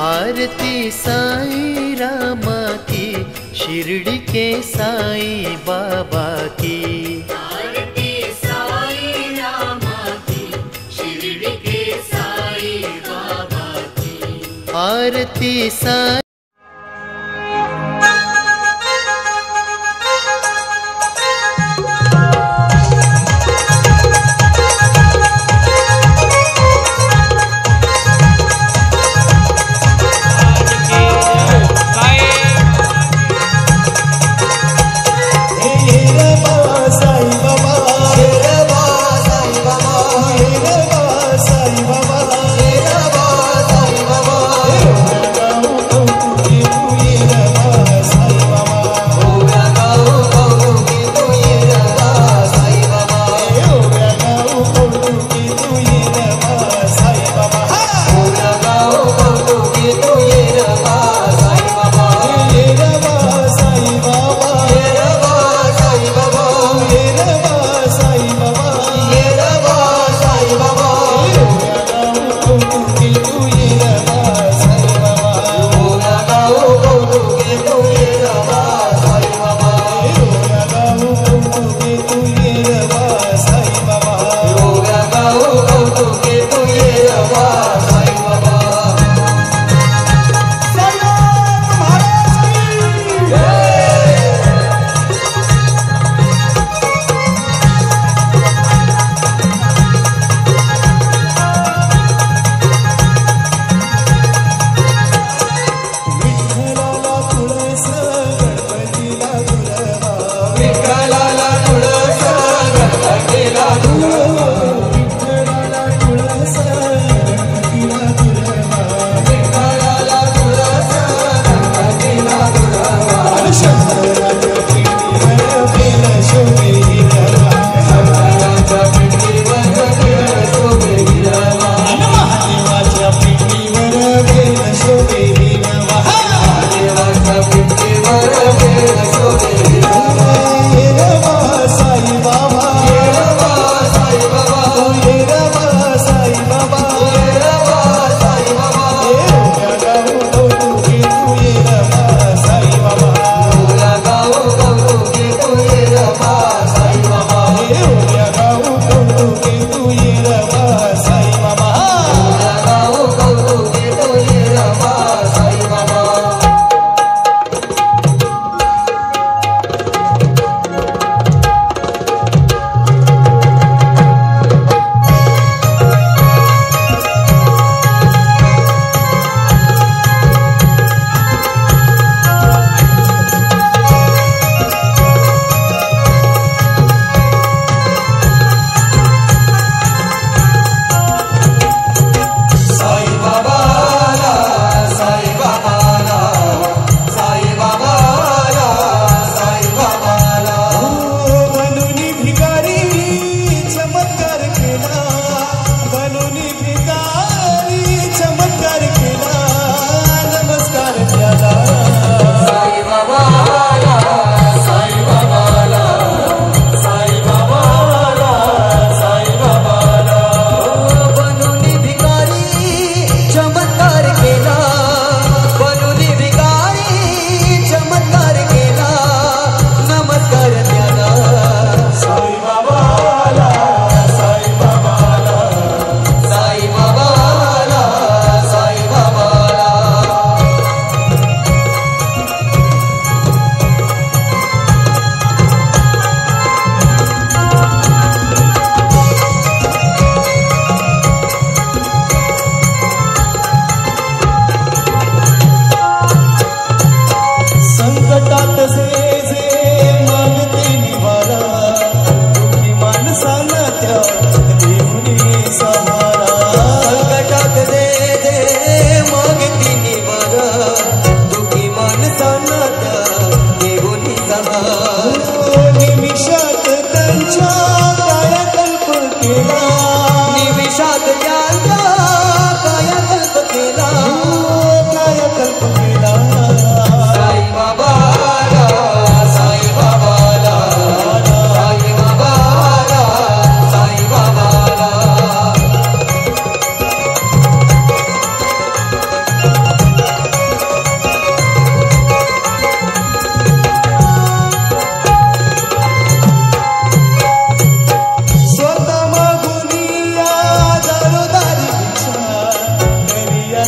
आरती sign Rama की, शिरडी के साईं बाबा की। आरती sign Rama की, शिरडी के साईं बाबा की। आरती साईं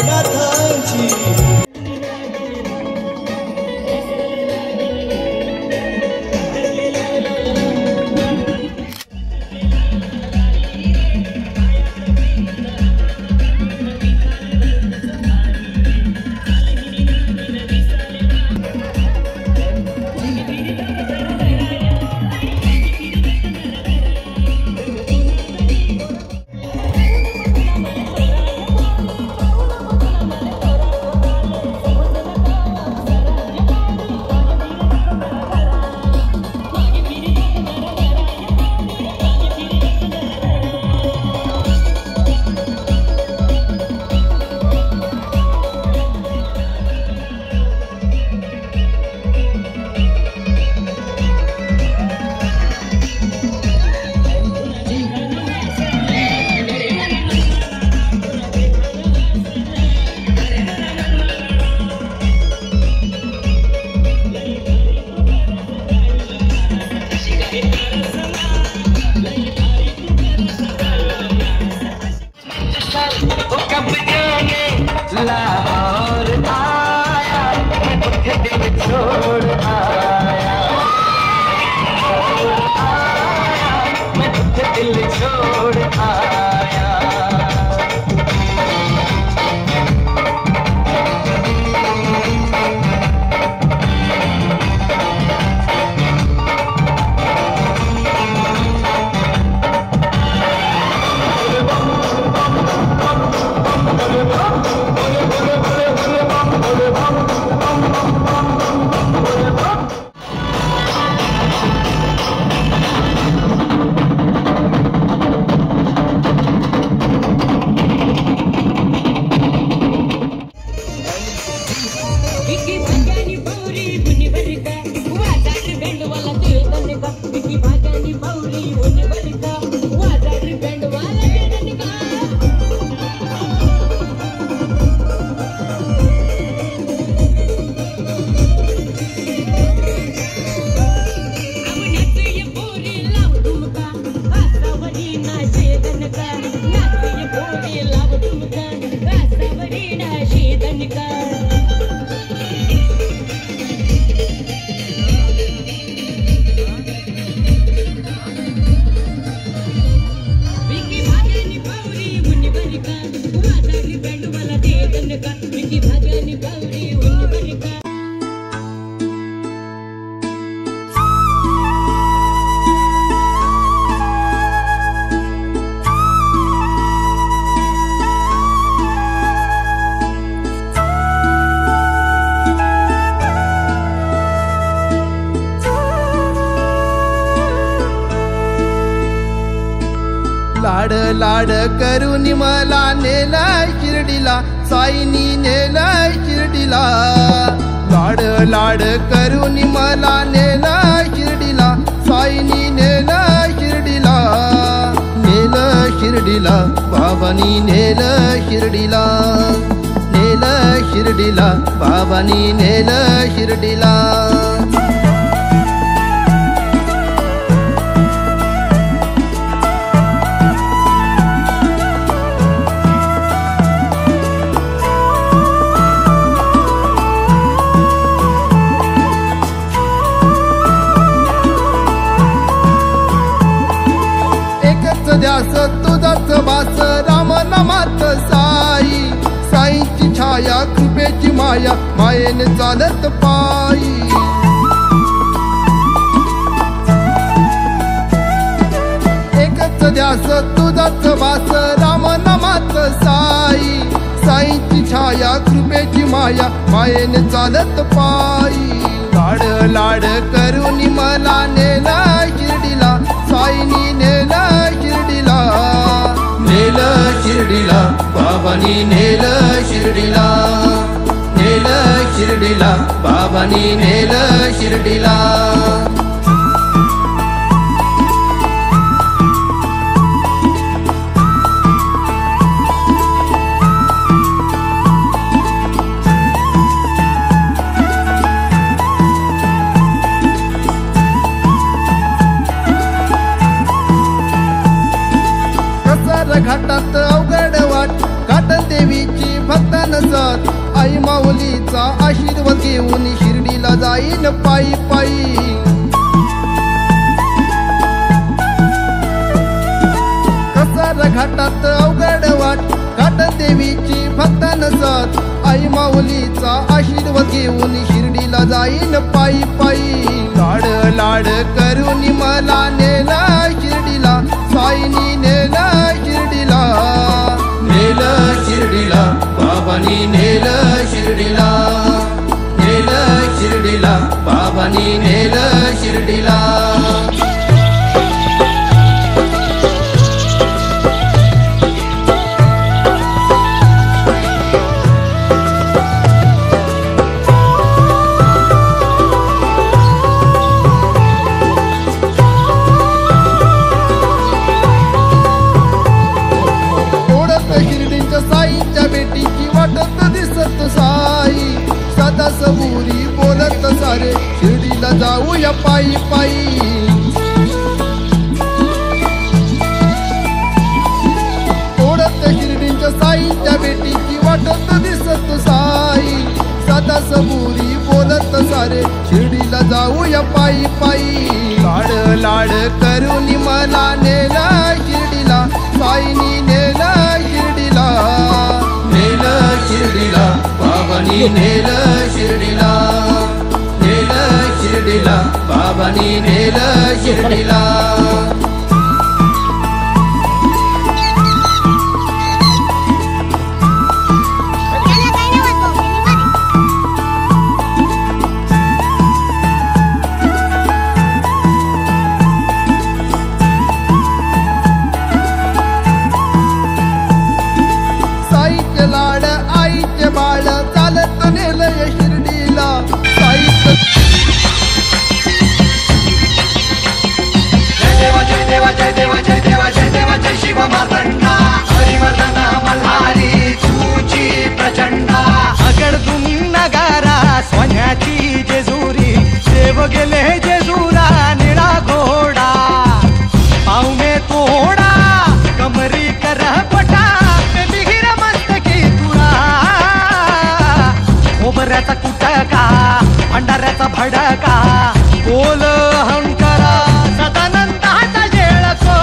नाथांची. लाड लाड करून मला नेलाय शिर्डीला, साईनी नेलाय शिर्डीला. लाड लाड करून मला नेलाय शिर्डीला, साईनी नेलाय शिर्डीला. नेलं शिर्डीला बाबानी, नेलं शिर्डीला, नेलं शिर्डीला बाबानी, नेलं शिर्डीला. ध्यास तुझाच वास राम नामात साई. साईची छाया कृपेची माया, मायेने चालत पायी. एकच ध्यास तुझाच वास राम नामात साई. साईची छाया कृपेची माया, मायेने चालत पायी. लाड लाड करून मला नेलाय शिर्डीला, साईनी नेलाय शिर्डीला. नेलं शिर्डीला बाबानी, नेलं शिर्डीला, नेलं शिर्डीला बाबानी, नेलं शिर्डीला. घाटात अवघड वाट, घाट देवीची भक्त भक्तान साथ आई माऊलीचा आशीर्वाद घेऊन शिर्डीला जाईन पायी पायी कसारा घाटात अवघड वाट घाट देवीची भक्तान साथ आई माऊलीचा आशीर्वाद घेऊन शिर्डीला जाईन पायी पायी लाड लाड करून मला नेला शिर्डीला साईनी नेला शिर्डीला नेलं शिर्डीला बाबांनी नेलं शिर्डीला नेलं शिर्डीला बाबांनी नेलं शिर्डीला साईच्या बेटीची वाटत दिसत साई सदा सबुरी बोलत सारे शिर्डीला जाऊया पायी पायी ओढत शिर्डीच्या साईच्या बेटीची वाटत दिसत साई सदा सबुरी बोलत सारे शिर्डीला जाऊया पायी पायी लाड लाड करून मला नेला शिर्डीला साईनी नेला शिर्डीला नेलं शिर्डीला बाबांनी नेलं शिर्डीला नेलं शिर्डीला बाबांनी नेलं शिर्डीला लाड आईचे बाळ चालत नेलंय शिर्डीला साईचं जय देवा जय देवा जय देवा जय देवा जय देवा जय शिव मार्तंडा हरिवर्धन मल्हारी तुझी प्रचंडा अगडतून नगारा सोन्याची जेजुरी देव गेले जेजुरा निळा घोडा पावणे तोडा कमरी कर पटा खोबऱ्याचा कुटका भंडाऱ्याचा भडका बोल अहंकारा सदानंदाचा जेळको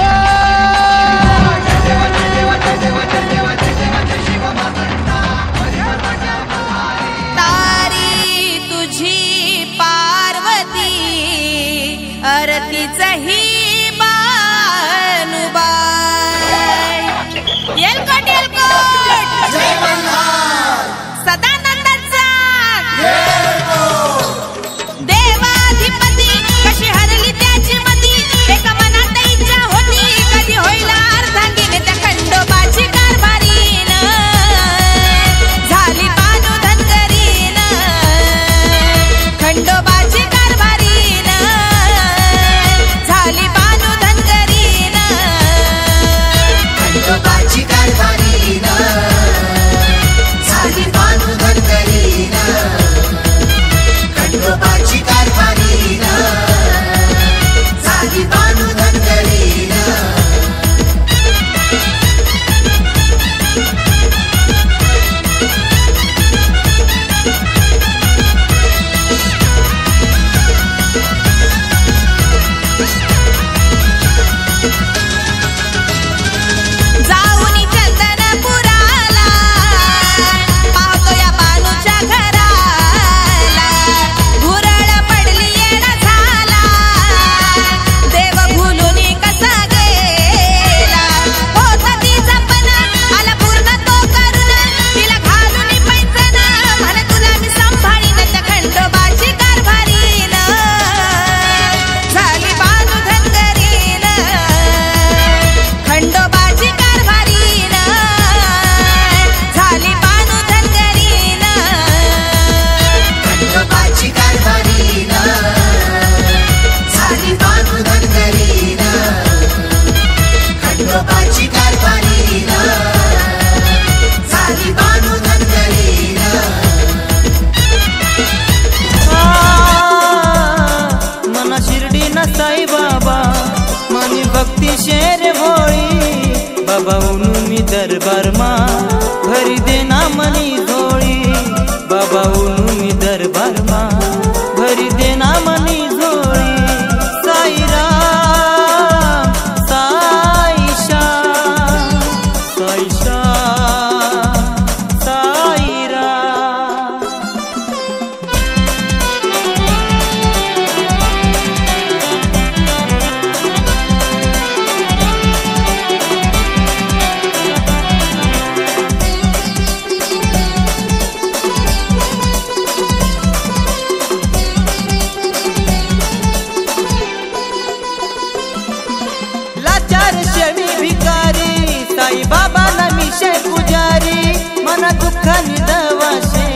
दुःखानी दवाशे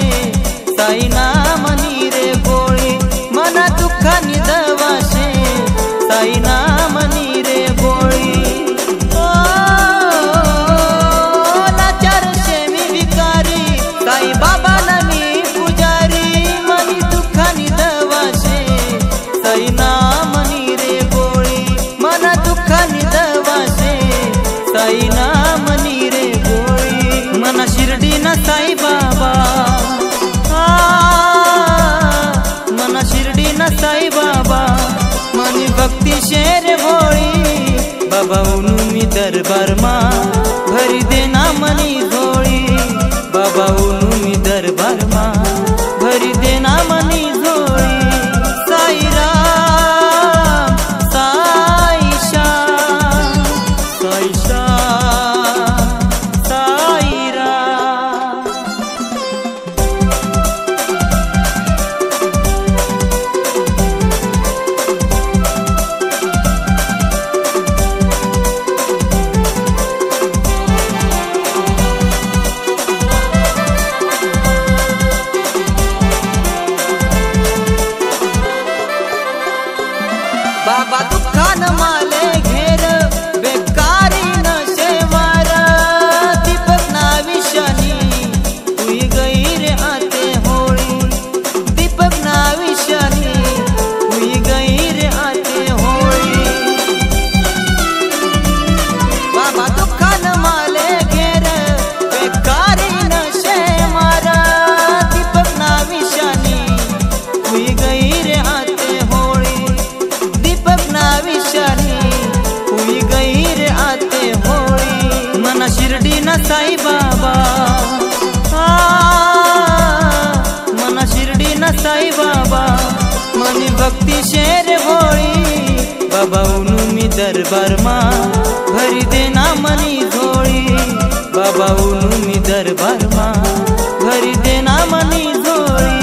साई नाम नीरे गोळी मना दुःखानी दवाशे साई नाम नीरे गोळी ओ लाचारशे मी भिकारी साई बाबा मी पुजारी मनी दुःखानी दवाशे साई नाम नीरे गोळी मना दुःखानी दवाशे साई नाम नीरे गोळी मना शिर्डी ना साई बाबा मना शिर्डी ना साई बाबा मनी भक्ती शेर भोळी बाबा उनु मी दरबार मा भरी देना मनी झोळी बाबा उनु मी दरबार मा भरी देना मनी झोळी साई राम साई श्याम साई श्याम साई राम बाबा दुःखान माले घेर बेकारी नशे मार दीपक नाविशानी तुई गैर आते होळी दीपक नाविशानी तुई गैर आते होळी बाबा दुःखान माले घेर बेकारी नशे मार दीपक नाविशानी तुई गैर आते होळी दीपक नाविशानी हुई गैर आते होळी मना शिर्डी ना साई बाबा मना शिर्डी ना साई बाबा मनी भक्ती शेर भोळी बाबा उनु मी दरबार मा भरी देना मनी झोळी बाबा उनु मी दरबार मा भरी देना मनी झोळी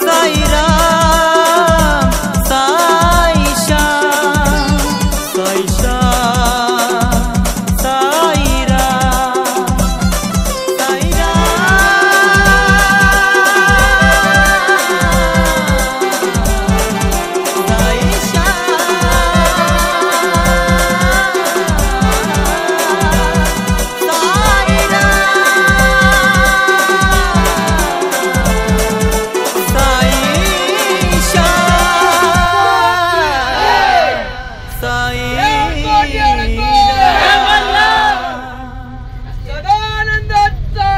साई राम साई श्याम साई श्याम साई राम साई राम साई श्याम साई राम साई श्याम साई सदानंदाचा